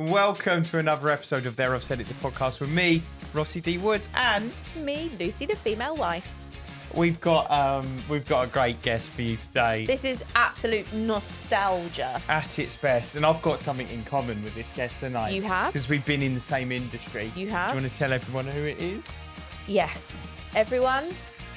Welcome to another episode of There I've Said It, the podcast with me, Rossi D. Woods, and me, Lucy, the female wife. we've got a great guest for you today. This is absolute nostalgia. At its best, and I've got something in common with this guest tonight. You have? Because we've been in the same industry. You have? Do you want to tell everyone who it is? Yes, everyone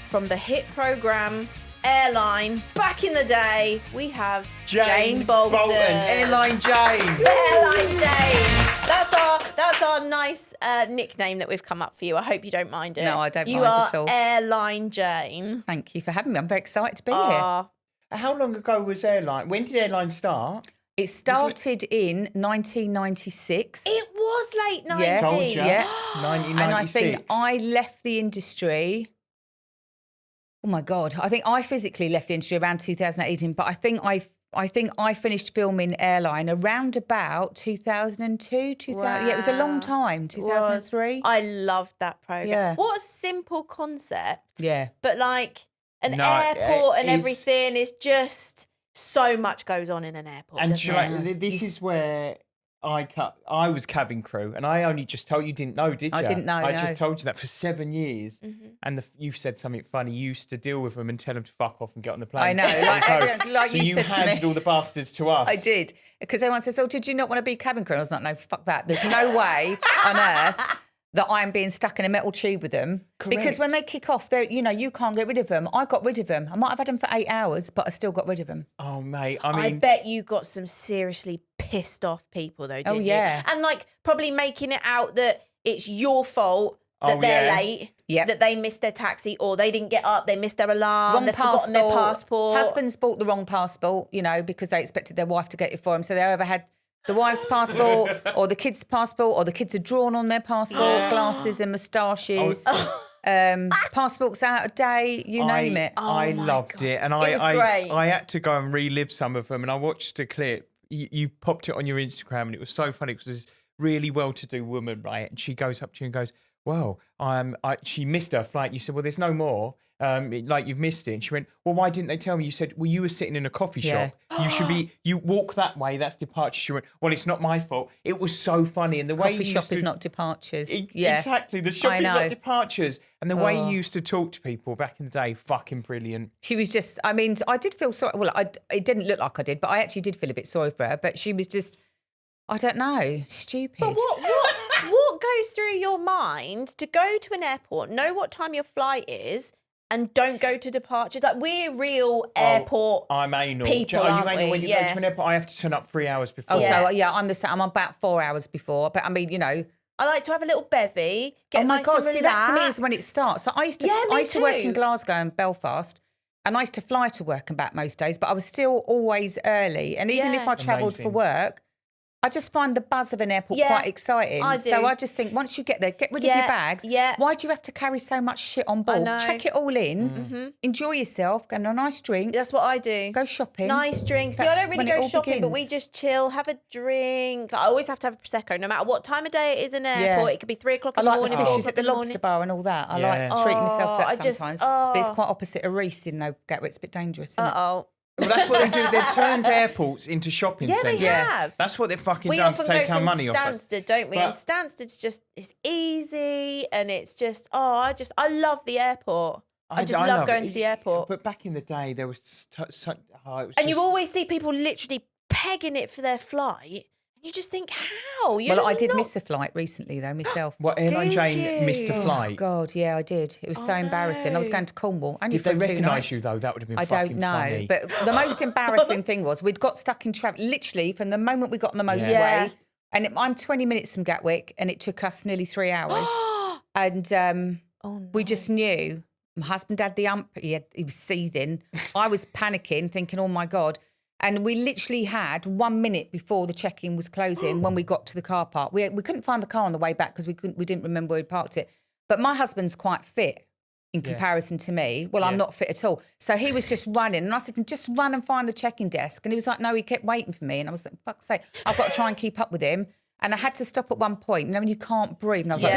from the hit programme AIRLINE. Back in the day, we have Jane Boulton. AIRLINE Jane. AIRLINE Jane. That's our nice nickname that we've come up for you. I hope you don't mind it. No, I don't mind at all. You are AIRLINE Jane. Thank you for having me. I'm very excited to be here. How long ago was AIRLINE? When did AIRLINE start? It started in 1996. It was late 90s. Yeah. Told you. Yeah. 1996. And I think I left the industry. Oh my God. I think I physically left the industry around 2018, but I think I finished filming AIRLINE around about 2002, 2000. Wow. Yeah, it was a long time, 2003. I loved that programme. Yeah. What a simple concept. Yeah. But like an airport and everything is just so much goes on in an airport. And this is where I was cabin crew, and I only just told you, didn't know, did you? I didn't know. I just told you that for 7 years, and you've said something funny. You used to deal with them and tell them to fuck off and get on the plane. I know, like so you said to me. You handed all the bastards to us. I did, because everyone says, "Oh, did you not want to be cabin crew?" And I was like, "No, fuck that. There's no way on earth that I'm being stuck in a metal tube with them." Correct. Because when they kick off, you can't get rid of them. I got rid of them. I might have had them for 8 hours, but I still got rid of them. Oh, mate. I mean, bet you got some seriously pissed off people though, didn't you? And like probably making it out that it's your fault that they're late, that they missed their taxi or they didn't get up, they missed their alarm, they've forgotten their passport. Husbands bought the wrong passport, because they expected their wife to get it for them. So they either had the wife's passport or the kid's passport, or the kids had drawn on their passport, glasses and moustaches. Passports out of date, you name it. I loved it. And I had to go and relive some of them. And I watched a clip. You popped it on your Instagram, and it was so funny because this really well-to-do woman, right? And she goes up to you and goes, "Well, she missed her flight." You said, "Well, there's no more. Like you've missed it." And she went, "Well, why didn't they tell me?" You said, "Well, you were sitting in a coffee shop. You walk that way. That's departure." She went, "Well, it's not my fault." It was so funny, and the way coffee shop is not departures. Exactly, the shop is not departures, and the way you used to talk to people back in the day, fucking brilliant. She was just. I mean, I did feel sorry. Well, it didn't look like I did, but I actually did feel a bit sorry for her. But she was just, I don't know, stupid. But what goes through your mind to go to an airport, know what time your flight is, and don't go to departure? Like, we're real airport I'm anal. people, Are you aren't anal we? when you go to an airport? I have to turn up 3 hours before. Oh, so I'm the same. I'm about 4 hours before. But I mean, I like to have a little bevy. Get oh my nice God! and See, that to me relaxed. is when it starts. So I used to work in Glasgow and Belfast, and I used to fly to work and back most days. But I was still always early, and even if I travelled for work, I just find the buzz of an airport quite exciting. I do. So I just think once you get there, get rid of your bags. Yeah. Why do you have to carry so much shit on board? Check it all in. Enjoy yourself. Go on a nice drink. That's what I do. Go shopping. Nice drinks. See, I don't really go shopping, but we just chill, have a drink. I always have to have a Prosecco, no matter what time of day it is in an airport. It could be 3 o'clock in the morning. I like the fishes at the lobster bar and all that. I like treating myself to that sometimes. But it's quite opposite of Reese in Gatwick. It's a bit dangerous, isn't it? Well, that's what they do. They've turned airports into shopping centres. They have. That's what they've fucking done to take our money off us. We often go from Stansted, don't we? And Stansted's it's easy, and it's just, I love the airport. I just love going to the airport. But back in the day, there was such... And you always see people literally pegging it for their flight. You just think, how? I did miss a flight recently, though, myself. What, AIRLINE Jane missed a flight? Oh, God, yeah, I did. It was so embarrassing. I was going to Cornwall. Only did they recognise you, though? That would have been fucking funny. I don't know. But the most embarrassing thing was we'd got stuck in traffic, literally, from the moment we got on the motorway. Yeah. And I'm 20 minutes from Gatwick, and it took us nearly 3 hours. And we just knew. My husband had the ump. He was seething. I was panicking, thinking, oh, my God. And we literally had 1 minute before the check-in was closing when we got to the car park. We couldn't find the car on the way back because we didn't remember where we parked it. But my husband's quite fit in comparison to me. Well, I'm not fit at all. So he was just running. And I said, just run and find the check-in desk. And he was like, no, he kept waiting for me. And I was like, fuck's sake, I've got to try and keep up with him. And I had to stop at one point, when you can't breathe. And I was like,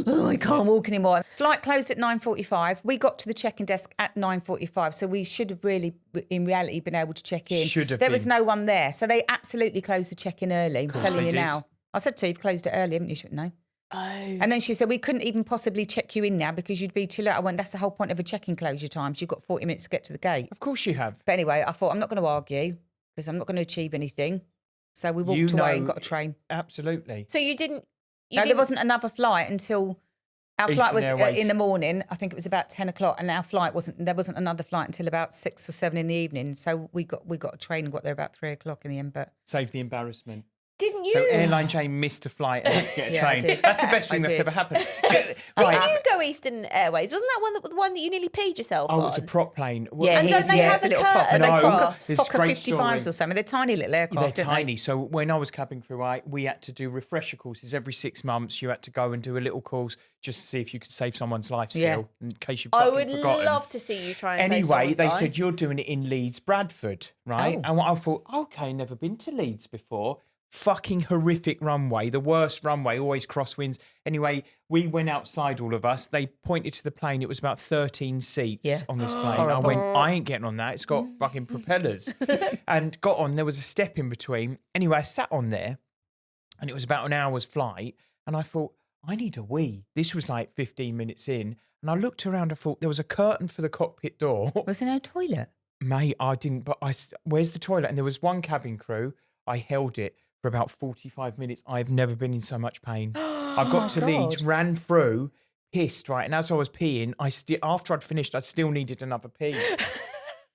oh, I can't walk anymore. Flight closed at 9:45. We got to the check-in desk at 9:45. So we should have really, in reality, been able to check in. There was no one there. So they absolutely closed the check-in early, I'm telling you now. I said to her, you've closed it early, haven't you? She went, no. Oh. And then she said, we couldn't even possibly check you in now because you'd be too late. I went, that's the whole point of a check-in closure time. You've got 40 minutes to get to the gate. Of course you have. But anyway, I thought, I'm not going to argue because I'm not going to achieve anything. So we walked away and got a train. Absolutely. So you didn't... There wasn't another flight until... Our Eastern flight was Airways. in the morning. I think it was about 10 o'clock, and our flight there wasn't another flight until about 6 or 7 in the evening. So we got a train and got there about 3 o'clock in the end. But Save the embarrassment. Didn't you? So Airline Jane missed a flight and had to get a Yeah, I train. did. That's the best thing that's ever happened. Didn't you go Eastern Airways? Wasn't that the one that you nearly peed yourself on? Oh, it's a prop plane. yeah, And don't they have it's a a little curtain pop. No, across? there's Fokker great 55s story. or something. They're tiny little aircraft. They're aren't tiny. So when I was cabin crew, we had to do refresher courses every 6 months. You had to go and do a little course just to see if you could save someone's life still, in case you've I fucking would forgotten. love to see you try and save Anyway, someone's they life. said, you're doing it in Leeds, Bradford, right? Oh. And I thought, okay, never been to Leeds before. Fucking horrific runway, the worst runway, always crosswinds. Anyway, we went outside, all of us. They pointed to the plane. It was about 13 seats on this plane. I went, I ain't getting on that. It's got fucking propellers. And got on. There was a step in between. Anyway, I sat on there and it was about an hour's flight. And I thought, I need a wee. This was like 15 minutes in. And I looked around. I thought there was a curtain for the cockpit door. Was there no toilet? Mate, I didn't, but where's the toilet? And there was one cabin crew. I held it for about 45 minutes. I've never been in so much pain. I got to Leeds, ran through, pissed, right? And as I was peeing, after I'd finished, I still needed another pee.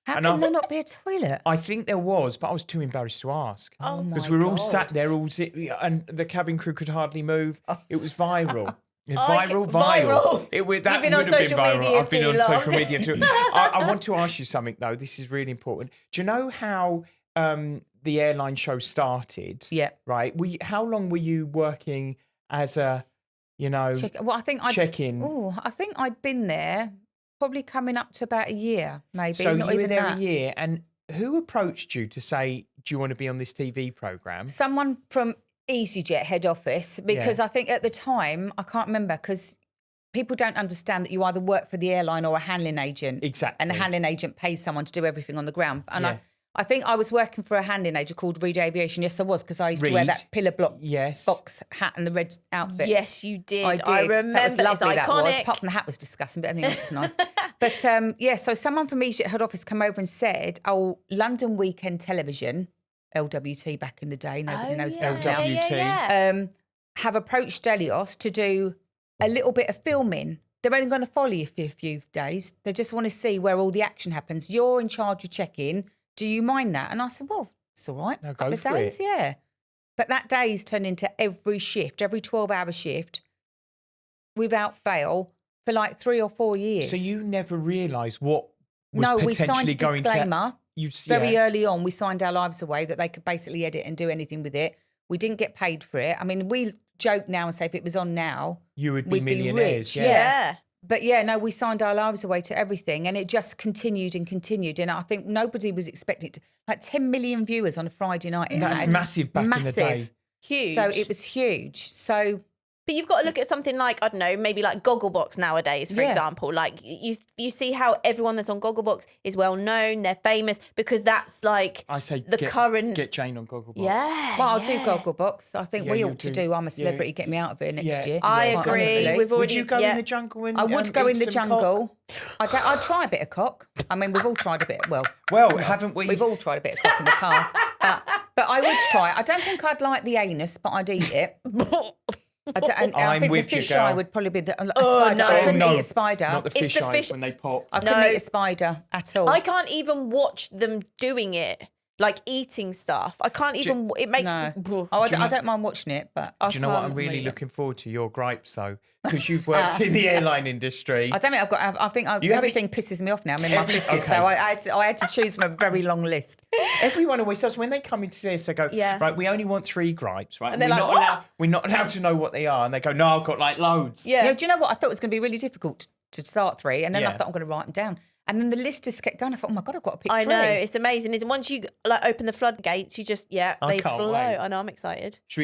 How can there not be a toilet? I think there was, but I was too embarrassed to ask. Oh Because my we were all God. sat there, and the cabin crew could hardly move. It was viral. Viral. Viral. That You've been would on have been social viral. media I've been too on long. social media too. I want to ask you something though. This is really important. Do you know how the airline show started? Yeah. Right. How long were you working as a, I think check-in? I think I'd been there probably coming up to about a year, maybe. So not you were even there that. a year, and who approached you to say, "Do you want to be on this TV program?" Someone from EasyJet head office, because I think at the time, I can't remember, because people don't understand that you either work for the airline or a handling agent. Exactly. And the handling agent pays someone to do everything on the ground. And Yeah. I think I was working for a handling agent called Reed Aviation. Yes, I was, because I used to wear Reed. that pillar block Yes. box hat and the red outfit. Yes, you did. I did. I remember. That was lovely. It's That was. iconic. Apart from the hat was disgusting, but everything else was nice. But so someone from EasyJet head office came over and said, "Oh, London Weekend Television, LWT back in the day. Nobody knows about now. LWT. Have approached Stelios to do a little bit of filming. They're only going to follow you for a few days. They just want to see where all the action happens. You're in charge of check-in. Do you mind that?" And I said, well, it's all right. No, A couple go of for days, it. yeah. But that day's turned into every shift, every 12-hour shift, without fail, for like 3 or 4 years. So you never realised what was No, we potentially signed a going disclaimer. to... Very early on, we signed our lives away that they could basically edit and do anything with it. We didn't get paid for it. I mean, we joke now and say if it was on now, You would be we'd millionaires, rich. Yeah. But yeah, no, we signed our lives away to everything, and it just continued and continued. And I think nobody was expecting it. Like 10 million viewers on a Friday night. it That's had. massive back in the day. Huge. So it was huge. So But you've got to look at something like, I don't know, maybe like Gogglebox nowadays, for Yeah. example. Like you see how everyone that's on Gogglebox is well known, they're famous, because that's like I say the current... Get Jane on Gogglebox. Yeah. well, I'll yeah. do Gogglebox. I think Yeah, we you ought to do. do I'm a Yeah. Celebrity, get me out of here next year. I Yeah, agree. honestly. We've already... Would you go yeah. in the jungle and I would go eat in the some jungle. cock? I'd try a bit of cock. I mean, we've all tried a bit. Well, Haven't we? we've all tried a bit of cock in the past. But I would try. I don't think I'd like the anus, but I'd eat it. I I'm think with the you, fish girl. eye would probably be a spider. no. I couldn't no, eat a spider. Not the It's fish the eyes fish- when they pop. I couldn't No. eat a spider at all. I can't even watch them doing it, like eating stuff. I can't even... It makes... No. I don't mind watching it, but Do you know what I'm really looking forward to? Your gripes, though, because you've worked in the airline industry. I don't think I've got. I think You everything pisses me off now. I'm in my 50s, okay. so I had to choose from a very long list. Everyone always does when they come into this. They go, Yeah. right, we only want 3 gripes, right? And they're like, we're not allowed to know what they are. And they go, no, I've got like loads. Yeah. You know, do you know what? I thought it was going to be really difficult to start 3, and then I Yeah. thought I'm going to write them down. And then the list just kept going. I thought, oh my God, I've got to pick 3. I know, it's amazing. Isn't once you like open the floodgates, you just I they can't flow. wait. I know, I'm excited. Should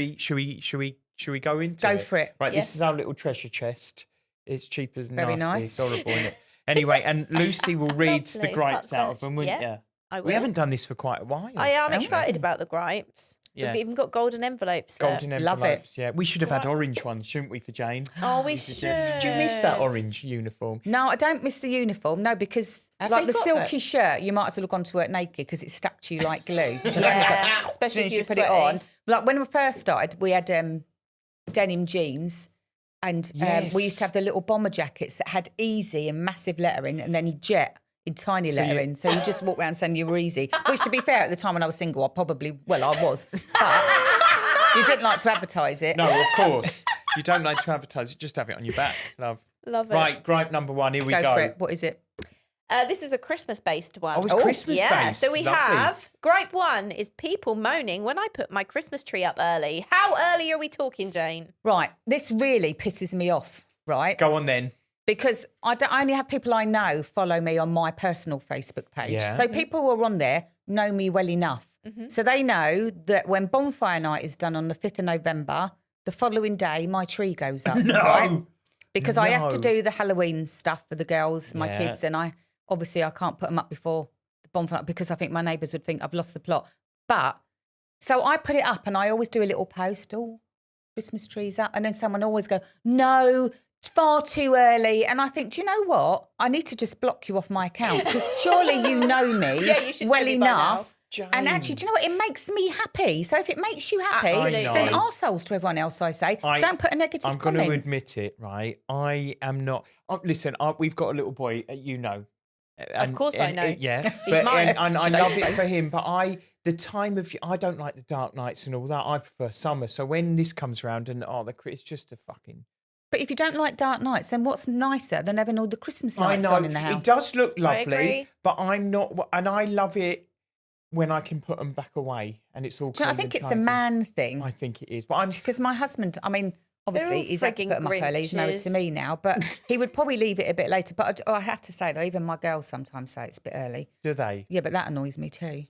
we go into Go it? for it. Right, this Yes. is our little treasure chest. It's cheap as Very nasty. nice. It's horrible, isn't it? Anyway, and Lucy will read lovely. the gripes It's out of them, wouldn't yeah. you? I will. We haven't done this for quite a while. I am have we? excited about the gripes. We've even got golden envelopes. Golden envelopes. Love it. Yeah, we should have had orange ones, shouldn't we, for Jane? Oh, we should. Do you miss that orange uniform? No, I don't miss the uniform. No, because like the silky shirt, you might as well have gone to work naked because it stuck to you like glue. Especially if you put it on. Like when we first started, we had denim jeans. And we used to have the little bomber jackets that had easy and massive lettering and then jet in tiny lettering. So you just walk around saying you were easy. Which, to be fair, at the time when I was single, I was. But you didn't like to advertise it. No, of course. You don't like to advertise it. Just have it on your back, love. Love it. Right, gripe number 1. Here we go. Go for it. What is it? This is a Christmas-based one. Oh, it's Christmas-based. Yeah, so we Lovely. have gripe 1 is people moaning when I put my Christmas tree up early. How early are we talking, Jane? Right. This really pisses me off, right? Go on then. Because I only have people I know follow me on my personal Facebook page. Yeah. So people who are on there know me well enough. So they know that when bonfire night is done on the 5th of November, the following day my tree goes up. No. Right? Because I have to No. do the Halloween stuff for the girls, my Yeah. kids, and I can't put them up before the bonfire because I think my neighbours would think I've lost the plot. But so I put it up and I always do a little post, Christmas trees up. And then someone always go, no, it's far too early. And I think, do you know what? I need to just block you off my account because surely you know me you should well know me by now. enough. And actually, do you know what? It makes me happy. So if it makes you happy, Absolutely. then arseholes to everyone else, I say. Don't put a negative I'm comment. going to admit it, right? I am not. Listen, we've got a little boy, you know. Of course I know. Yeah. He's mine. And I love it for him, but I don't like the dark nights and all that. I prefer summer. So when this comes around and it's just a fucking... But if you don't like dark nights, then what's nicer than having all the Christmas lights on in the house? It does look I agree. lovely, but I'm not... And I love it when I can put them back away and it's all Do you know, I cool think and it's a tidy. man thing. I think it is. But Because my husband, I mean, obviously all he's had to frigging put them up early. He's married to Grinches. me now, but he would probably leave it a bit later. But I have to say, though, even my girls sometimes say it's a bit early. Do they? Yeah, but that annoys me too.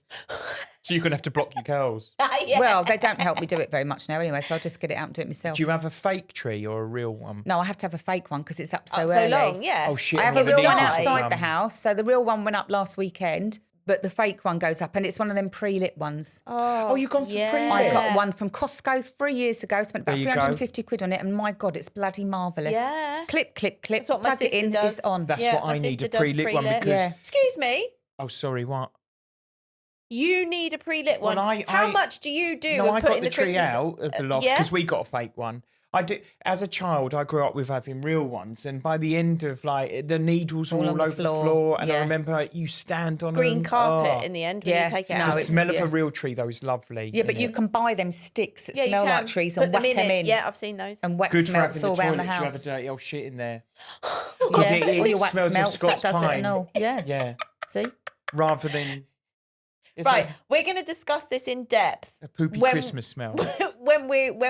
So you're going to have to block your girls. Yeah. Well, they don't help me do it very much now anyway, so I'll just get it out and do it myself. Do you have a fake tree or a real one? No, I have to have a fake one because it's up so Up early. so long, yeah. Oh, shit. I have and a all real the one needles will outside the come. house. So the real one went up last weekend, but the fake one goes up, and it's one of them pre-lit ones. Oh, you've gone for yeah. pre-lit? I got one from Costco 3 years ago, spent about There you go. 350 quid on it, and my God, it's bloody marvellous. Yeah. Clip, That's what my plug it sister in, does. it's on. That's Yeah, what my I need, sister a does pre-lit one pre-lit. because... Yeah. Excuse me. Oh, sorry, what? You need a pre-lit one. Well, How much do you do No, of I got putting the tree Christmas out of the loft yeah? because we got a fake one. I did as a child. I grew up with having real ones, and by the end of the needles were All all on the over the floor, floor. And I yeah. remember you stand on green them. carpet Oh. in the end when Yeah. you take it No, out? The it's- smell of yeah. a real tree though is lovely. Yeah, but innit? you can buy them sticks that Yeah, you smell can. like trees Put and whack them in. Yeah, I've seen those. And wax good for melts having all the around toilet. the You have a house. dirty old shit in there. Yeah, it all your wax smells of melts, that Scots does it pine. and all. Yeah. Yeah, See? rather than it's Right, like we're going to discuss this in depth a poopy when- Christmas smell. when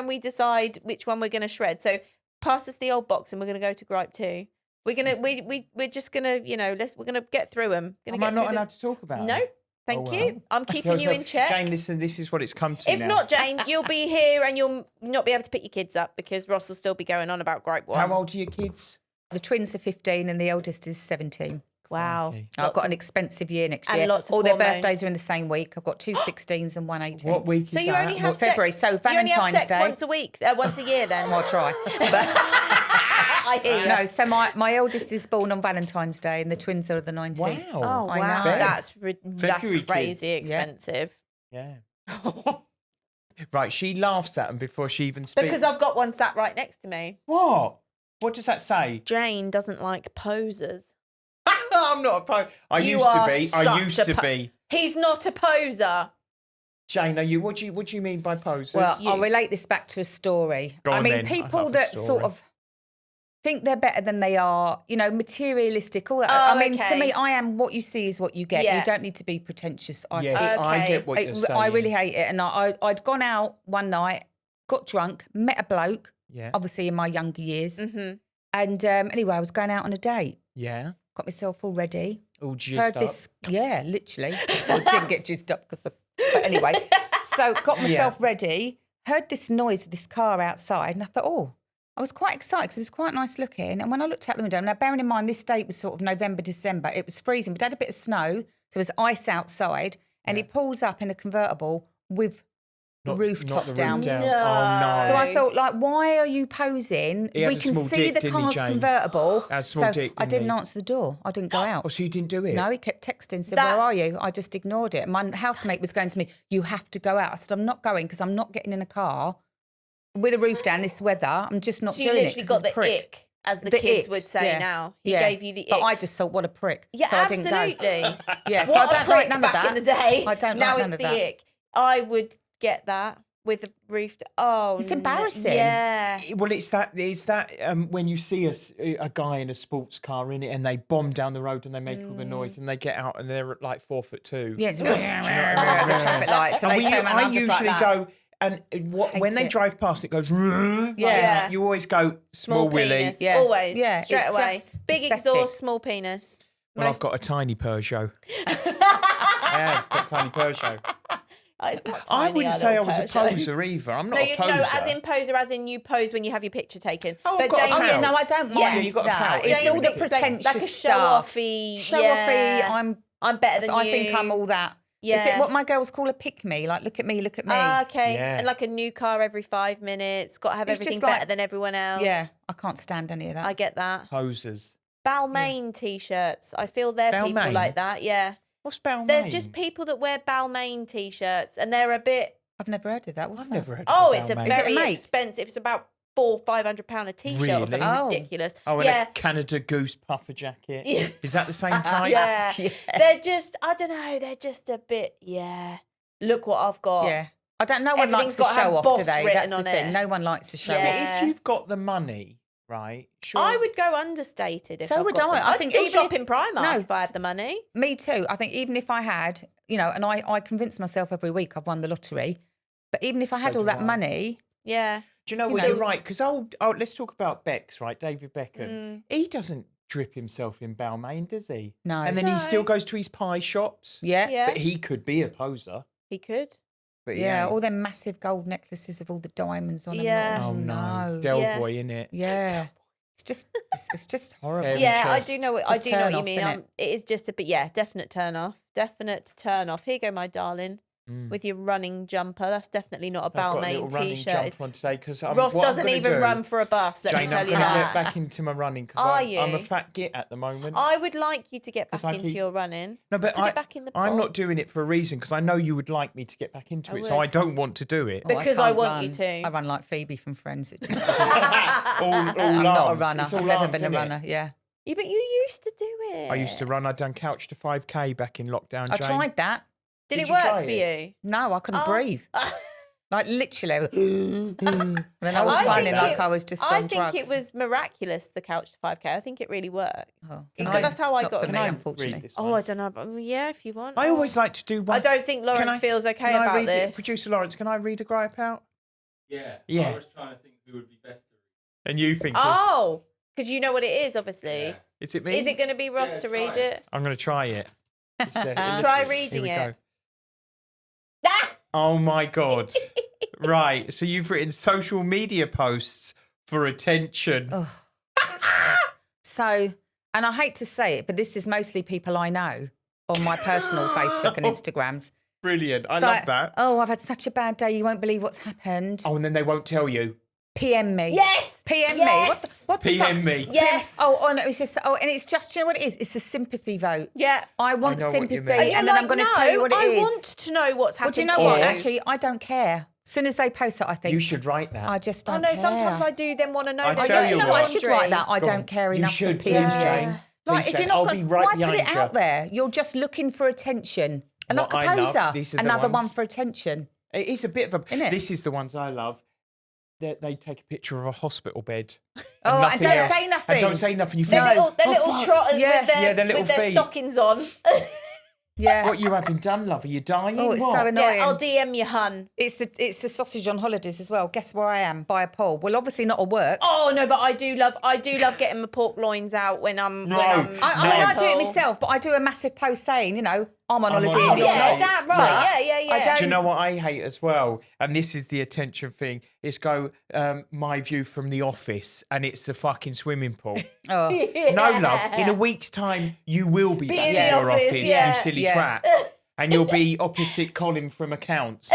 we decide which one we're going to shred. So pass us the old box, and we're going to go to gripe 2. We're gonna we're just gonna we're gonna get through them. Am I not allowed to talk about No, it? thank Oh, you. well. I'm keeping you in check. Jane, listen, this is what it's come to If now. not, Jane, you'll be here and you'll not be able to pick your kids up because Ross will still be going on about gripe 1. How old are your kids? The twins are 15 and the eldest is 17. Wow. Okay. I've got an expensive year next and year. lots of All their hormones. birthdays are in the same week. I've got 2 16s and 1 18. What week is So you that? only have February. sex. So you only have Valentine's sex Day. once a week, once a year. Then I'll try. I hear you. No, so my eldest is born on Valentine's Day and the twins are the 19th. Wow. Oh I wow, know. that's February crazy kids. Yeah. expensive. Yeah. Right, she laughs at them before she even speaks. Because I've got one sat right next to me. What? What does that say? Jane doesn't like posers. I'm not a poser. I You used to are be. I such used a to be. He's not a poser. Jane, are you? What do you mean by posers? Well, You. I'll relate this back to a story. Go I on mean, then. I people love a that sort story. of think they're better than they are, materialistic. All that. Oh, I mean, to okay. me, I am what you see is what you get. Yeah. You don't need to be pretentious. I yes, think. I Okay. get what you're saying. I really hate it. And I'd gone out one night, got drunk, met a bloke, Yeah. obviously in my younger years. Mm-hmm. And anyway, I was going out on a date. Yeah. Got myself all ready. All juiced Heard up. this, yeah, literally. I didn't get juiced up because, but anyway. So got myself ready. Heard this noise of this car outside, and I thought, I was quite excited because it was quite nice looking. And when I looked out the window, now bearing in mind this date was sort of November, December, it was freezing, but it had a bit of snow, so there was ice outside. And he pulls up in a convertible with rooftop down. No. Oh, no. So I thought, like, why are you posing? We can see the car's convertible. I didn't answer the door. I didn't go out. Oh, so you didn't do it? No, he kept texting, said, where are you? I just ignored it. My housemate was going to me, you have to go out. I said, I'm not going because I'm not getting in a car with a roof down this weather. I'm just not doing it. So you literally got the ick, as the kids would say now. He gave you the ick. But I just thought, what a prick. Yeah, so absolutely. I didn't go. Yeah, so what I don't like none of that. Back in the day. I don't now like none of that. Now it's the ick. I would get that with a roof. It's embarrassing. Yeah. Well, it's that when you see a guy in a sports car in it and they bomb down the road and they make all the noise and they get out and they're like 4'2". Yeah, it's the traffic lights. And they turn around, I usually go. And when they drive past, it goes. Yeah. You always go small willy. Penis. Yeah. Always. Yeah. Straight away. Big exhaust, small penis. Well, I've got a tiny Peugeot. I've got a tiny Peugeot. It's not tiny, I wouldn't say I was a poser either. I'm not a poser. No, as in poser, as in you pose when you have your picture taken. Oh, but James, no, I don't mind you've got that. A It's all the pretentious like a stuff. show-offy. I'm better than you. I think I'm all that. Yeah. Is it what my girls call a pick me? Like, look at me, look at me. Okay. Yeah. And like a new car every 5 minutes. Got to have everything better than everyone else. Yeah, I can't stand any of that. I get that. Posers. Balmain t-shirts. I feel they're people like that. Yeah. What's Balmain? There's just people that wear Balmain t-shirts and they're a bit. I've never heard of that. What's that? Never heard of Oh, it's a Balmain. very expensive. It's about £400-500 a t-shirt or something ridiculous. Oh, and a Canada Goose puffer jacket. Yeah. Is that the same type? Yeah. They're just, I don't know, they're just a bit, look what I've got. Yeah. I don't know. No one likes to show off today. That's the thing. No one likes to show off. If you've got the money, right? Sure. I would go understated. So would I. I think still shop in Primark if I had the money. Me too. I think even if I had, and I convince myself every week I've won the lottery, but even if I had all that money. Yeah. Do you know what? You're right. Because let's talk about Beck's, right? David Beckham. He doesn't drip himself in Balmain, does he? No. And then he still goes to his pie shops. Yeah. But he could be a poser. He could. But all them massive gold necklaces of all the diamonds on them. Yeah. Oh no. Del Boy, innit? Yeah. It's just horrible. Yeah, I do know what you mean. It is just a bit, definite turn off. Definite turn off. Here you go, my darling. With your running jumper. That's definitely not a Balmain t-shirt. Ross doesn't even run for a bus, let me tell you that. I'm going to get back into my running because I'm a fat git at the moment. I would like you to get back into your running. No, but get back in the I'm not doing it for a reason because I know you would like me to get back into it, so I don't want to do it. Because I want you to. I run like Phoebe from Friends. It just doesn't. I'm not a runner. I've never been a runner, Yeah, but you used to do it. I used to run. I'd done couch to 5K back in lockdown. I tried that. Did it work for you? No, I couldn't breathe. Like literally. And then I was running like I was just on drugs. I think it was miraculous, the couch to 5K. I think it really worked. Oh, that's how I got for me, unfortunately. I don't know. But if you want. I always like to do one. I don't think Lawrence feels okay about this. Producer Lawrence, can I read a gripe out? Yeah. I was trying to think who would be best to read. And you think because you know what it is, obviously. Yeah. Is it me? Is it going to be Ross to read it? I'm going to try it. Try reading it. Oh my God. Right. So you've written social media posts for attention. So, and I hate to say it, but this is mostly people I know on my personal Facebook and Instagrams. Brilliant. I love that. Oh, I've had such a bad day. You won't believe what's happened. Oh, and then they won't tell you. PM me. Yes. PM yes. me. What the PM fuck? me. Yes. Oh, no, it's just, and it's just, you know what it is? It's a sympathy vote. Yeah. I want sympathy, and then like, I'm going to tell you what it is. I want to know what's happened. Well, do you know what? Actually, I don't care. As soon as they post it, I think. You should write that. I just don't care. Sometimes I do then want to know. I should write that. I don't care enough to PM Jane. Like, if you're not going to, why put it out there? You're just looking for attention. And like a poser. Another one for attention. It is a bit of a... Isn't it? This is the ones I love. They take a picture of a hospital bed. And don't say nothing. And don't say nothing. You They're little trotters with their stockings on. Yeah. What you having done, love? Are you dying? Oh, it's so annoying. Yeah, I'll DM you, hun. It's the sausage on holidays as well. Guess where I am? By a pool. Well, obviously not at work. Oh no, but I do love getting my pork loins out when I'm. I do it myself, but I do a massive post saying, I'm on holiday and you're not. Damn right. Yeah. Do you know what I hate as well? And this is the attention thing. It's my view from the office, and it's the fucking swimming pool. Oh. No, love. In a week's time, you will be back in your office, you silly twat. And you'll be opposite Colin from accounts,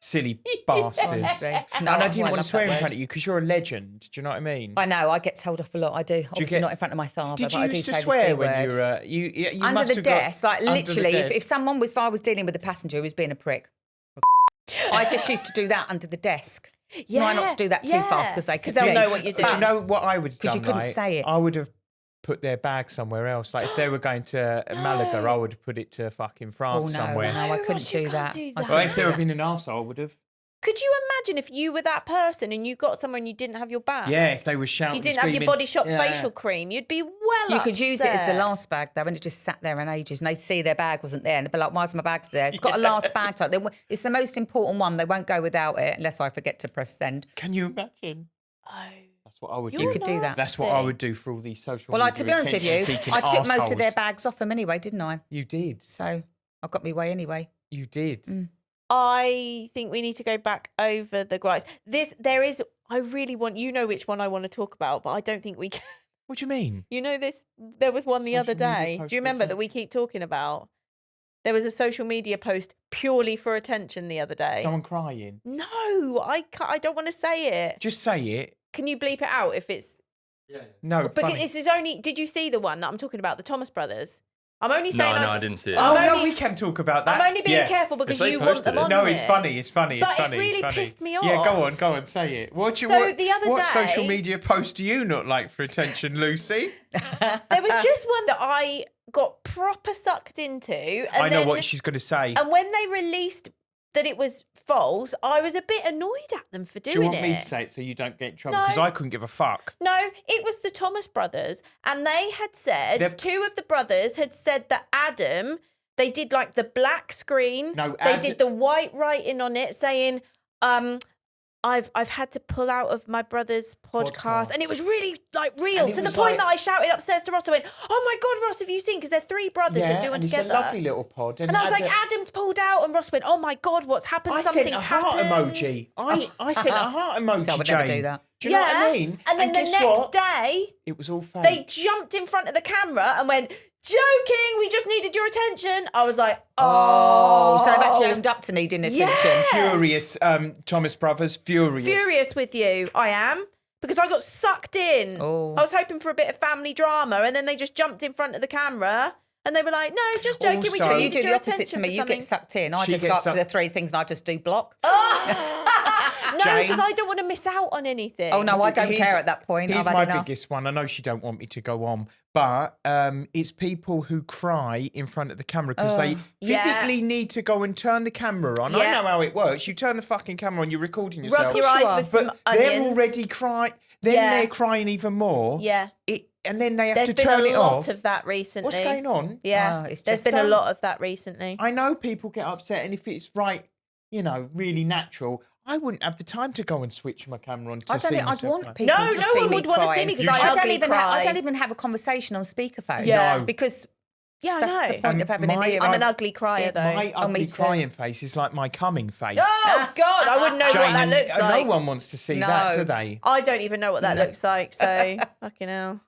Silly bastards. Honestly. And I didn't want to love swear that in front word. of you because you're a legend. Do you know what I mean? I know, I get told off a lot. I do. Obviously get- not in front of my father, Did but you I do used to say the swear C when word. you were... You Under must the have got- desk, like under the literally, desk. if I was dealing with a passenger who was being a prick, I just used to do that under the desk. Try not to do that too fast because they could they'll see. know what you're doing. Do you know what I would have done? 'Cause you couldn't right? say it. I would have put their bag somewhere else. Like if they were going to Malaga, I would have put it to fucking Oh France no, somewhere. no, I couldn't Ross, you do can't that. do I that. couldn't Well, if do they were that. being an arsehole, I would have. Could you imagine if you were that person and you got somewhere and you didn't have your bag? Yeah, if they were shouting, You didn't have your screaming, Body Shop yeah. facial cream. You'd be well You could use it as the upset. last bag though, and it just sat there in ages, and they'd see their bag wasn't there, and they'd be like, "Why's my bag there? It's got a last bag type." It's the most important one. They won't go without it unless I forget to press send. Can you imagine? Oh. That's what I would You're do. could do that. That's what I would do for all these social Well, media to be honest with you, attention-seeking I took most of their arseholes. bags off them anyway, didn't I? You did. So I got me way anyway. You did. I think we need to go back over the gripes. I really want, you know which one I want to talk about, but I don't think we can. What do you mean? You know this, there was one the Social other media day. post Do you remember for that we keep talking about? There was a social media post purely for attention the other day. Someone crying. No, I can't, I don't want to say it. Just say it. Can you bleep it out if it's... Yeah. No, But funny. this is only... Did you see the one that I'm talking about, the Thomas brothers? I'm only saying... No, I didn't see it. Oh, I'm no, only- we can talk about that. I'm only being Yeah. careful because they you want posted them it. on No, there. it's funny. It's funny. It's But it funny. really it's funny. pissed me Yeah, go off. on, say it. What the other what day- social media post do you not like for attention, Lucy? There was just one that I got proper sucked into. And I know then, what she's going to say. And when they released that it was false, I was a bit annoyed at them for Do doing you want it. me to say it so you don't get in trouble? No. Because I couldn't give a fuck. No, it was the Thomas brothers, and they had said, They've- two of the brothers had said that Adam, they did like the black screen. No, they did the white writing on it saying, I've had to pull out of my brother's podcast. And it was really like real And it to the was point like- that I shouted upstairs to Ross. I went, "Oh my God, Ross, have you seen?" Because they're three brothers that do it and together. It's a lovely little pod. And I was like, Adam's pulled out, and Ross went, "Oh my God, what's happened? I sent Something's a heart happened." emoji. I sent a heart emoji, So I would never Jane. do that. Do you know what I mean? And then the guess next what? day, It was all fake. they jumped in front of the camera and went, "Joking, we just needed your attention." I was like, "Oh." So they've actually owned up to needing attention. Yeah. Furious, Thomas Brothers, furious. Furious with you, I am. Because I got sucked in. Oh. I was hoping for a bit of family drama, and then they just jumped in front of the camera and they were like, "No, just joking, we Also- just So You needed do the your opposite to attention me. for You something." get sucked in. I She just go gets up to sucked- the three things and I just do block. No, Jane. because I don't want to miss out on anything. Oh, no, I don't Here's- care at that point. Here's I've my had enough. biggest one. I know she don't want me to go on, but it's people who cry in front of the camera because they Yeah. physically need to go and turn the camera on. I Yeah. know how it works. You turn the fucking camera on, you're recording yourself. Rub your eyes are. with some but they're onions. already crying. Then Yeah. they're crying even more. Yeah. And then they have There's to been turn a it lot off. of that recently. What's going on? Yeah, Oh, it's there's just been a so- lot of that recently. I know people get upset, and if it's right, really natural, I wouldn't have the time to go and switch my camera on to I don't see think I'd myself want cry. people No, to no see one me would want to see crying. me because You I should- ugly cry. I don't even have a conversation on speakerphone. Yeah. Because Yeah, that's I the know. point of having an ear. I'm an ugly crier though. My me ugly too. crying face is like my coming face. Oh God, I wouldn't know Jane, what that and looks like. no one wants to see No. that, do they? I don't even know what that looks like. So fucking hell.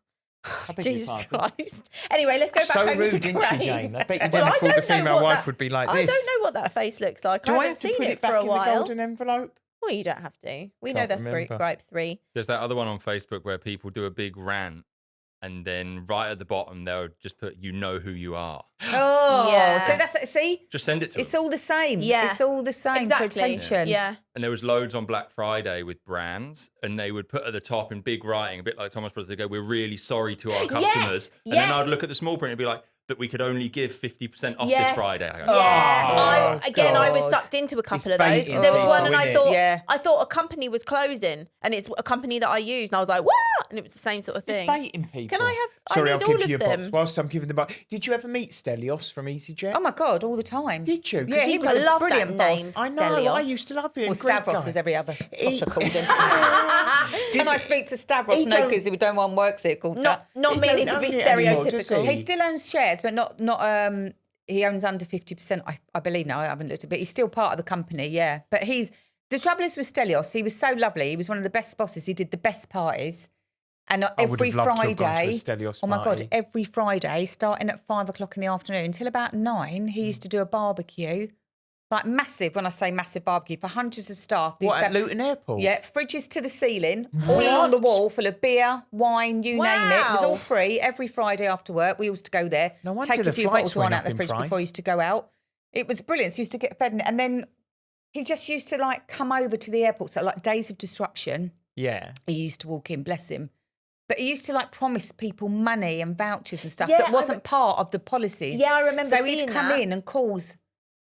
I beg your Jesus pardon. Christ. Anyway, let's go back So over rude, the didn't grave. she, Jane? I bet you Well, didn't I thought don't the know female what wife that- would be like I this. don't know what that face looks like. Do I I haven't have to seen put it it for back a in the while. golden envelope? Well, you don't have to. We know Can't that's remember. gripe 3. There's that other one on Facebook where people do a big rant and then right at the bottom they'll just put, "You know who you are." Oh, Yeah. so that's see. Just send it to It's them. all the same. Yeah. It's all the same Exactly. for attention. Yeah. And there was loads on Black Friday with brands, and they would put at the top in big writing, a bit like Thomas Brothers, they go, "We're really sorry to our customers." And then I'd yes. look at the small print and be like, "That we could only give 50% off Yes. this Friday." I go, Yeah. I was God. sucked into a couple It's of those because baiting there was people, one and I isn't it? thought Yeah. I thought a company was closing and it's a company that I use and I was like, "What?" And it was the same sort of It's thing. baiting people. Can I have Sorry, I I'll need give all you of your box them. whilst I'm giving the box. Did you ever meet Stelios from EasyJet? Oh my God, all the time. Did you? 'Cause Yeah, he was I a love that brilliant name. boss. I know. I Stelios. used to love him. Well, Great Stavros, guy. as every other tosser called him. Did And I you- speak to Stavros, He no, don't- because no one works here called that. Not He meaning don't to be own it anymore, does stereotypical. he? He still owns shares, but not. He owns under 50%. I believe now. I haven't looked at it, but he's still part of the company. Yeah, but the trouble is with Stelios. He was so lovely. He was one of the best bosses. He did the best parties, and I would every have loved to have gone to a Friday. Stelios Oh my God! party. Every Friday, starting at 5 o'clock in the afternoon until about 9, he used to do a barbecue. like massive, when I say massive barbecue, for hundreds of staff. What, at Luton Airport? Yeah, fridges to the ceiling, all on the wall, full of beer, wine, you name it. It was all free every Friday after work. We used to go there, take a few bottles of wine out of the fridge before he used to go out. It was brilliant. So he used to get fed. And then he just used to like come over to the airport. So like days of disruption. Yeah. He used to walk in, bless him. But he used to like promise people money and vouchers and stuff that wasn't part of the policies. Yeah, I remember So he'd come in and cause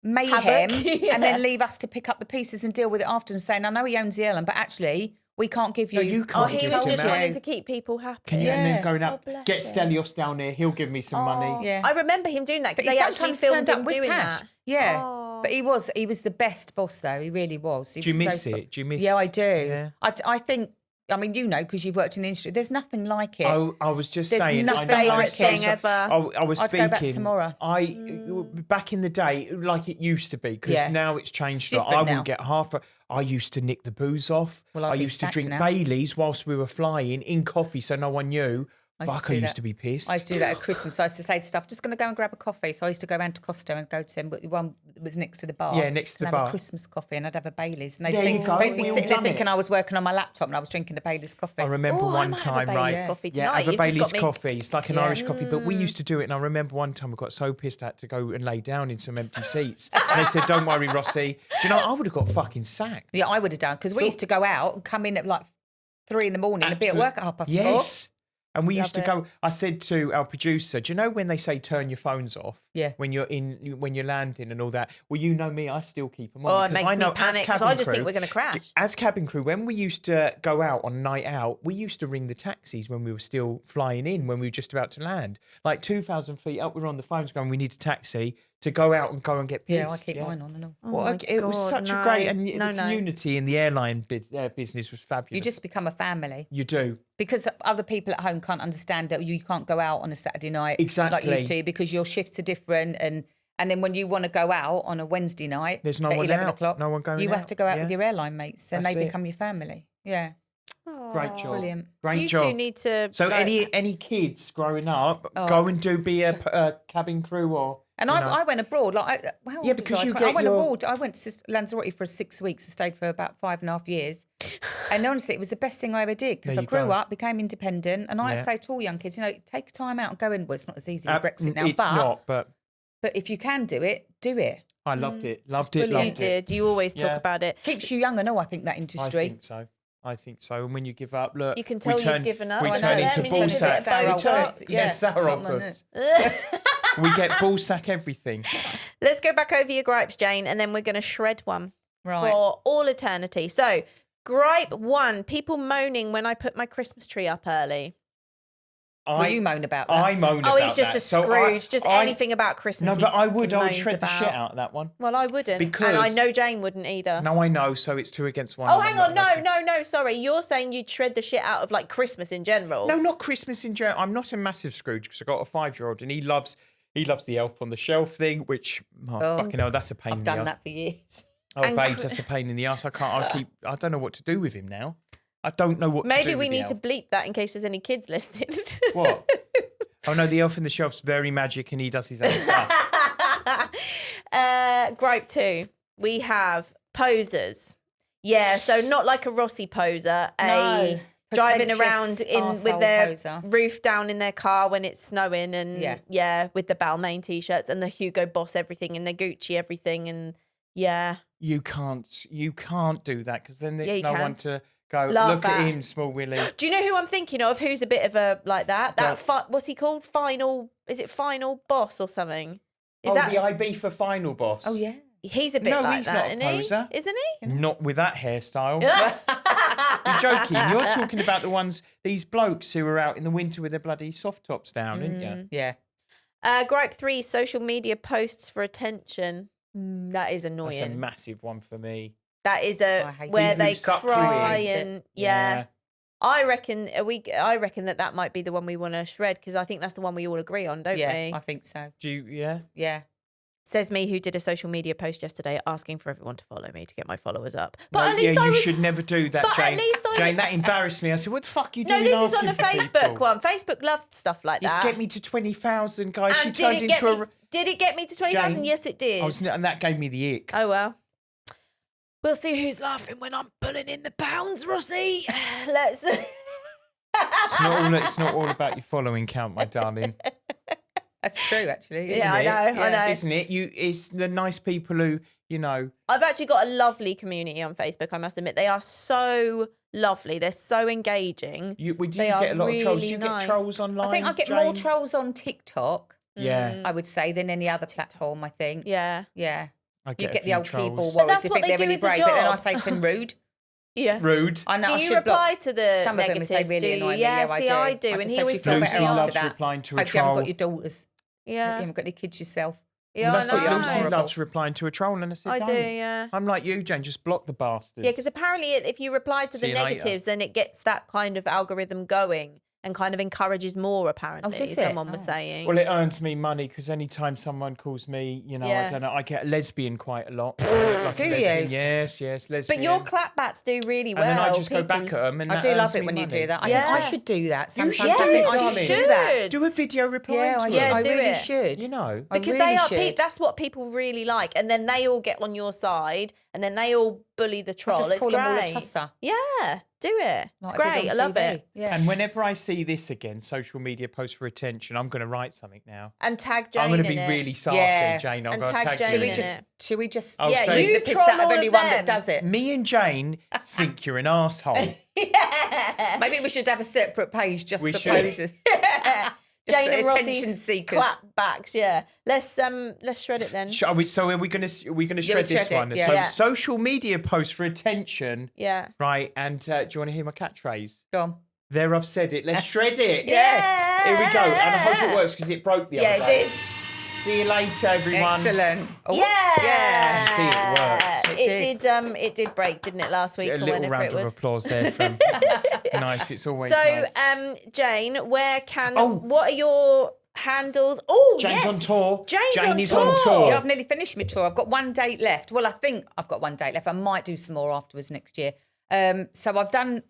mayhem and then leave us to pick up the pieces and deal with it after and saying, I know he owns the airline, but actually we can't give you. No, you can't. He was just wanting to keep people happy. Can you, and then going out, get Stelios down there, he'll give me some money. Yeah. I remember him doing that because they actually filmed him doing that. Yeah. But he was the best boss though. He really was. Do you miss it? Do you miss? Yeah, I do. Yeah. I think, I mean, you know, because you've worked in the industry, there's nothing like it. I was just saying. There's nothing like thing ever. I was speaking. I'd go back tomorrow. Back in the day, like it used to be, because now it's changed. I wouldn't get half. I used to nick the booze off. Well, I used to drink Baileys whilst we were flying in coffee, so no one knew. Fuck, I used to be pissed. I used to do that at Christmas. So I used to say to stuff, just going to go and grab a coffee. So I used to go around to Costa and go to one that was next to the bar. Yeah, next to the bar. Have a Christmas coffee and I'd have a Baileys. And they'd be sitting there thinking I was working on my laptop and I was drinking a Baileys coffee. I remember one time, right? Have a Baileys coffee. It's like an Irish coffee, but we used to do it. And I remember one time I got so pissed I had to go and lay down in some empty seats. And they said, don't worry, Rossi. Do you know, I would have got fucking sacked. Yeah, I would have done. Because we used to go out and come in at like 3 a.m. and be at work at 4:30. Yes. And we used to go. I said to our producer, "Do you know when they say turn your phones off? Yeah. When you're landing and all that. Well, you know me. I still keep them on. Oh, it makes me panic because I just think we're going to crash. As cabin crew, when we used to go out on night out, we used to ring the taxis when we were still flying in. When we were just about to land, like 2,000 feet up, we were on the phones going, "We need a taxi to go out and get pissed." Yeah, I keep mine on and all. Well, it was such a great the community in the airline business was fabulous. You just become a family. You do. Because other people at home can't understand that you can't go out on a Saturday night like you used to because your shifts are different and then when you want to go out on a Wednesday night there's no at one 11 out. o'clock, no one going you out. have to go out with your airline mates and they become your family. Yeah. Great job. Brilliant. Great job. You two need to... So any kids growing up, go and be a cabin crew or... And I went abroad. Like, how old because was I went abroad. I went to Lanzarote for 6 weeks and stayed for about 5.5 years. And honestly, it was the best thing I ever did because I grew up, became independent. And I say to all young kids, take time out and go in. Well, it's not as easy with Brexit now. It's not, but if you can do it, do it. I loved it. Loved it. You did. You always talk about it. Keeps you young, I know, I think, that industry. I think so. And when you give up, look, you can tell you've given up. We turn into ballsack. Yes, Sourpuss. We get ballsack everything. Let's go back over your gripes, Jane, and then we're going to shred one for all eternity. So, gripe 1, people moaning when I put my Christmas tree up early. You moan about that. I moan about that. Oh, he's just a Scrooge. Just anything about Christmas. No, but I would shred the shit out of that one. Well, I wouldn't. And I know Jane wouldn't either. No, I know. So it's 2 against 1. Oh, hang on. No. Sorry. You're saying you'd shred the shit out of like Christmas in general. No, not Christmas in general. I'm not a massive Scrooge because I've got a 5-year-old and he loves the elf on the shelf thing, which, fucking hell, that's a pain in the ass. I've done that for years. Oh, babes, that's a pain in the ass. I don't know what to do with him now. I don't know what to do Maybe we with need to bleep that in case there's any kids listening. What? Oh, no, the elf in the shelf's very magic and he does his own stuff. Gripe 2. We have posers. Yeah, so not like a Rossi poser, driving around with their roof down in their car when it's snowing and with the Balmain t-shirts and the Hugo Boss everything and the Gucci everything and You can't do that because then there's no one to go, laugh look at him, small Willie. Do you know who I'm thinking of? Who's a bit of a like that? What's he called? Is it Final Boss or something? The IB for Final Boss. Oh yeah. He's a bit like he's that, not a poser. Isn't he? Not with that hairstyle. You're joking. You're talking about these blokes who are out in the winter with their bloody soft tops down, aren't you? Yeah. Gripe 3, social media posts for attention. That is annoying. That's a massive one for me. That is where they cry and I reckon that might be the one we want to shred because I think that's the one we all agree on, don't we? Yeah, I think so. Do you? Yeah. Says me who did a social media post yesterday asking for everyone to follow me to get my followers up. But at least you should never do that, Jane. Jane, that embarrassed me. I said, what the fuck are you doing? No, this is on the Facebook one. Facebook loved stuff like that. Get me to 20,000, guys. And Did it get me to 20,000? Yes, it did. And that gave me the ick. Oh, well. We'll see who's laughing when I'm pulling in the pounds, Rossi. Let's... It's not all about your following count, my darling. That's true, actually. I know. Isn't it? It's the nice people who, I've actually got a lovely community on Facebook, I must admit. They are so lovely. They're so engaging. We do get a lot of trolls. Do you get trolls online? I think I get more trolls on TikTok, yeah, I would say, than any other platform, I think. Yeah. Yeah. You get the old keyboard But that's warriors if what they're they do really as a brave, but then I job. say to them, rude. Yeah. Rude. I know, do I you should reply block to the some of them negatives? if they really annoy me. Yeah, I see, do. I do. I And just he said always you feel feels better me after loves that. replying to a Hope you haven't troll. got your daughters. Yeah. You haven't got any kids yourself. Yeah, That's I what know. Lucy loves replying to a troll, and I said, I don't. do, yeah. I'm like you, Jane, just block the bastard. Yeah, because apparently if you reply to See the you later. negatives, then it gets that kind of algorithm going and kind of encourages more, apparently, does it? someone was saying. Well, it earns me money because anytime someone calls me, Yeah. I don't know, I get lesbian quite a lot. Like Do a lesbian. you? Yes, lesbian. But your clapbacks do really well. And then I just go back People- at them. And I that do earns love it me when you money. do that. I Yeah. think I should do that. Sometimes should, I think I darling. should do that. Do a video reply Yeah, to I, it. Yeah, I do really it. should. I Because really they are should. that's what people really like. And then they all get on your side and then they all bully the troll. I just It's call great. them all a tosser. Yeah, do it. It's like I did great. I on love TV. it. Yeah. And whenever I see this again, social media posts for attention, I'm going to write something now. And tag Jane I'm going to in be it. really sarky, Yeah. Jane. I'm And going to tag tag Jane you. in it. Should we just I'll Yeah, say- you the piss troll out of all of anyone that them. does it? Me and Jane think you're an asshole. Yeah. Maybe we should have a separate page just We for should. poses. Jane and attention Rossi's seekers. clapbacks, yeah. Let's shred it then. So are we going to shred we'll this shred it, one? yeah. So Yeah. social media posts for attention, Yeah. right? And do you want to hear my catchphrase? Go on. There, I've said it. Let's shred it. Yeah. Here we go. And I hope it works because it broke the Yeah, other it day. did. See you later, everyone. Excellent. Oh, Yeah. Yeah. See, it worked. It did break, didn't it, last week A or little whenever round it was? of applause there from nice. It's always So, nice. Jane, where can Oh. what are your handles? Oh, Jane's yes. on tour. Jane is on tour. Yeah, I've nearly finished my tour. I've got one date left. Well, I think I've got one date left. I might do some more afterwards next year. So I've done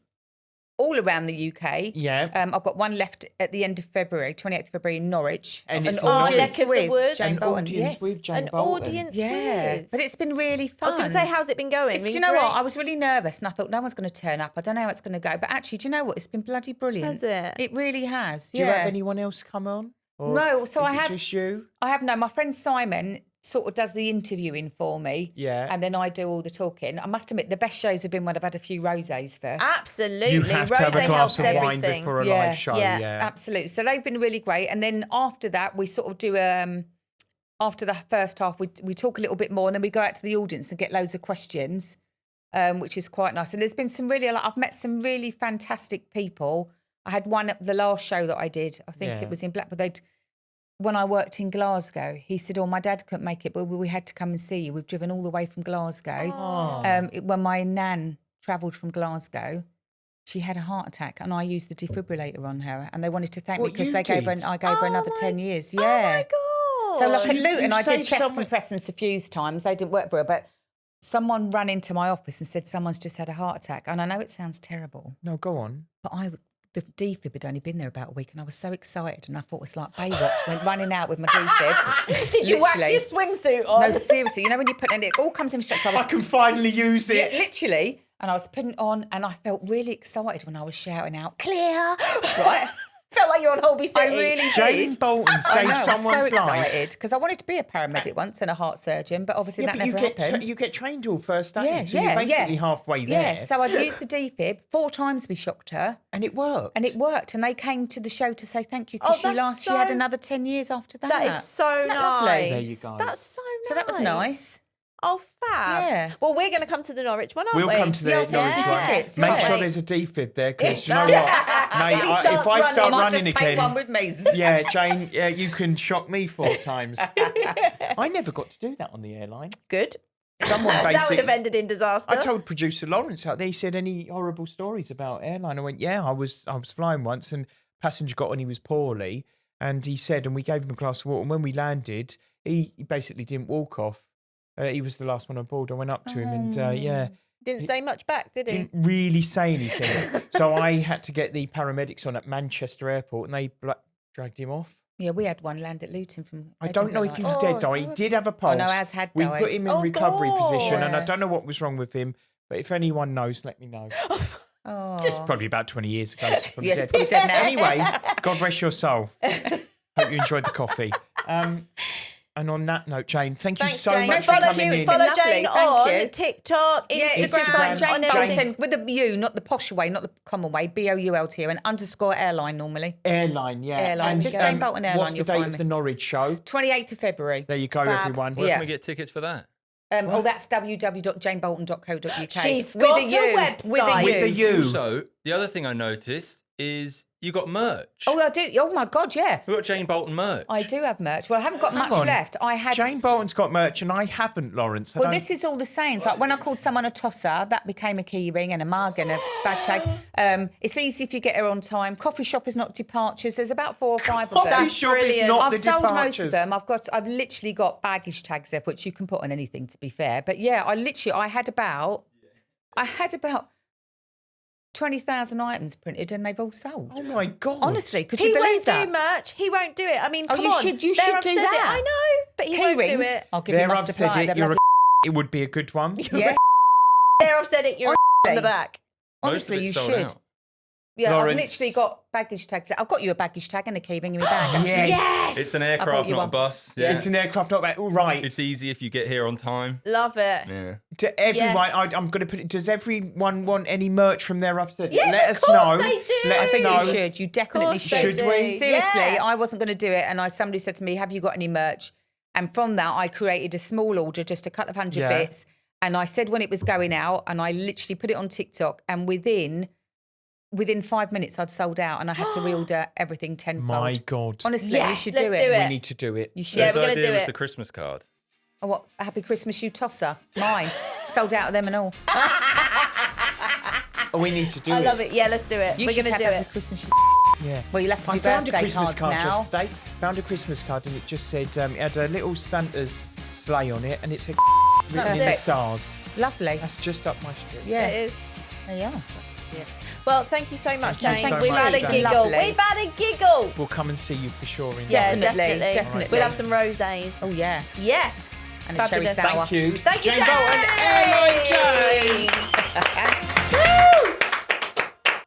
all around the UK. Yeah. I've got one left at the end of February, 28th of February in Norwich. And it's an on Our neck of the with woods. Jane An Boulton. audience Yes. with Jane An Boulton. audience Yeah, with. but it's been really fun. I was going to say, how's it been going? Do you know what? I was really nervous and I thought no one's going to turn up. I don't know how it's going to go. But actually, do you know what? It's been bloody brilliant. Has it? It really has. Do you have anyone else come on? Or No, so is I it have- just you? I have no. My friend Simon sort of does the interviewing for me. Yeah. And then I do all the talking. I must admit, the best shows have been when I've had a few rosés first. Absolutely. You have to have a Rosé glass helps of wine everything. before a Yeah. live show. Yes, Yeah. Absolutely. So they've been really great. And then after that, we sort of do after the first half, we talk a little bit more, and then we go out to the audience and get loads of questions, which is quite nice. And there's been some really, I've met some really fantastic people. I had one at the last show that I did. I think Yeah. it was in Blackpool. When I worked in Glasgow, he said, "Oh, my dad couldn't make it, but we had to come and see you. We've driven all the way from Glasgow." When my nan travelled from Glasgow, she had a heart attack, and I used the defibrillator on her, and they wanted to thank me What, because you they gave her. did? I gave her another 10 years. Yeah. Oh my God. So like So at you- Luton, you I did saved chest someone- compressors a few times. They didn't work very well, but someone ran into my office and said someone's just had a heart attack. And I know it sounds terrible, No, go on. but the defib had only been there about a week, and I was so excited, and I thought it was like Baywatch. Went running out with my defib. Did you whack Literally. your swimsuit on? No, seriously. You know when you put it all comes in shots. So I I was can finally use it. yeah, literally. And I was putting it on, and I felt really excited when I was shouting out, "Clear!" Right? Felt like you're on Holby City. I really Jane did. Bolton I saved know, I was someone's so life. excited because I wanted to be a paramedic once and a heart surgeon, but obviously Yeah, that but never happened. you get trained all first aid, Yeah, so you're basically halfway there. Yeah, so I'd used the defib 4 times. We shocked her, and it worked. and it worked. And they came to the show to say thank you because Oh, she that's had so- another 10 years after that. That is so Isn't that nice. lovely? There you go. That's so nice. So that was nice. Oh, fab. Yeah. Well, we're going to come to the Norwich one, aren't We'll we? come to the Yeah, Norwich I'll send you one. tickets, Make yeah. sure there's a defib there, because you know Yeah. what, mate, If he if starts I running, start I might running just take again, one with me. yeah, Jane, you can shock me 4 times. I never got to do that on the airline. Good. Someone That would basically. have ended in disaster. I told producer Lawrence out there. He said, "Any horrible stories about airline?" I went, "Yeah, I was flying once, and passenger got on. He was poorly, and he said, and we gave him a glass of water. And when we landed, he basically didn't walk off. He was the last one on board. I went up to him, and yeah, Didn't say much back, did he? didn't really say anything. So I had to get the paramedics on at Manchester Airport, and they dragged him off. Yeah, we had one land at Luton from. I don't know if he was dead, though. He did have a pulse. Oh, no, Az had we died. put him in recovery position, and I Yeah. don't know what was wrong with him. But if anyone knows, let me know. Just probably about 20 years ago. So probably Yes, dead. probably dead now. Anyway, God rest your soul. Hope you enjoyed the coffee. And on that note, Jane, thank you so Jane. much for Follow coming in. Follow Lovely, Jane thank on you. TikTok, Yeah, Instagram, Jane on everything. Boulton with the U, not the posh way, not the common way. BOULT and _ airline normally. Airline, yeah. Airline. And, Just Jane Boulton Airline, What's the you'll date find of me. the Norwich show? 28th of February. There you go, Fab. everyone. Where Yeah. can we get tickets for that? That's www.janebolton.co.uk. She's With got a a U. website. With a U. Also, the other thing I noticed is you got merch. Oh, I do. Oh my God, yeah. We got Jane Boulton merch. I do have merch. Well, I haven't got Hang much on. left. I had. Jane Bolton's got merch and I haven't, Lawrence. Well, this is all the sayings. Like when I called someone a tosser, that became a key ring and a mug and a bag tag. It's easy if you get here on time. Coffee shop is not departures. There's about 4 or 5 of them. Coffee shop is brilliant. not I've the sold departures. most of them. I've literally got baggage tags there, which you can put on anything, to be fair. But yeah, I had about 20,000 items printed and they've all sold. Oh my God. Honestly, could He you believe won't that? do merch. He won't do it. I mean, come you on. should- you They're should upset do it. that. I know, but he Key won't rings. do it. I'll give you There my I've said supply. it. They're You're bloody- it would be a good one. Yeah. They're upset it. You're on the back. Most of Honestly, you it's sold should. out. Yeah, Lawrence. I've literally got baggage tags. I've got you a baggage tag and a key ring in my bag. Actually. Yes. It's an bought aircraft, you not a one. bus. Yeah. It's an aircraft, not about. All right. It's easy if you get here on time. Love it. Yeah. To everyone, Yes. I'm going to put it. Does everyone want any merch from their upset? Yes, Let of us course know. they do. Let I us think know. you should. You definitely Course they should. Should we? do. Seriously, Yeah. I wasn't going to do it, and somebody said to me, "Have you got any merch?" And from that, I created a small order, just a couple of hundred Yeah. bits, and I said when it was going out, and I literally put it on TikTok, and within 5 minutes, I'd sold out, and I had to reorder everything tenfold. My God. Honestly, Yes, you should let's do do it. it. We need to do it. You should. Yeah, Whose we're gonna idea do was it. the Christmas card? Oh, what? A Happy Christmas, you tosser. Mine. Sold out of them and all. We need to do it. I love it. Yeah, let's do it. You We're should going to have do Happy it. Christmas. Yeah. Well, you'll have to I do found a birthday Christmas cards card now. yesterday. Found a Christmas card and it just said it had a little Santa's sleigh on it and it said written in the it. stars. Lovely. That's just up my street. Yeah. It is. There you are. sir. Well, thank you so much, Thank you Jane. so We've much, had a Jane. giggle. Lovely. We've had a giggle. We'll come and see you for sure. In Yeah, Definitely, definitely. definitely. We'll have some rosés. Oh, yeah. Yes. And a cherry Fabulous. sour. Thank you. Thank you, Jane Bolton, Airline Jane. Woo!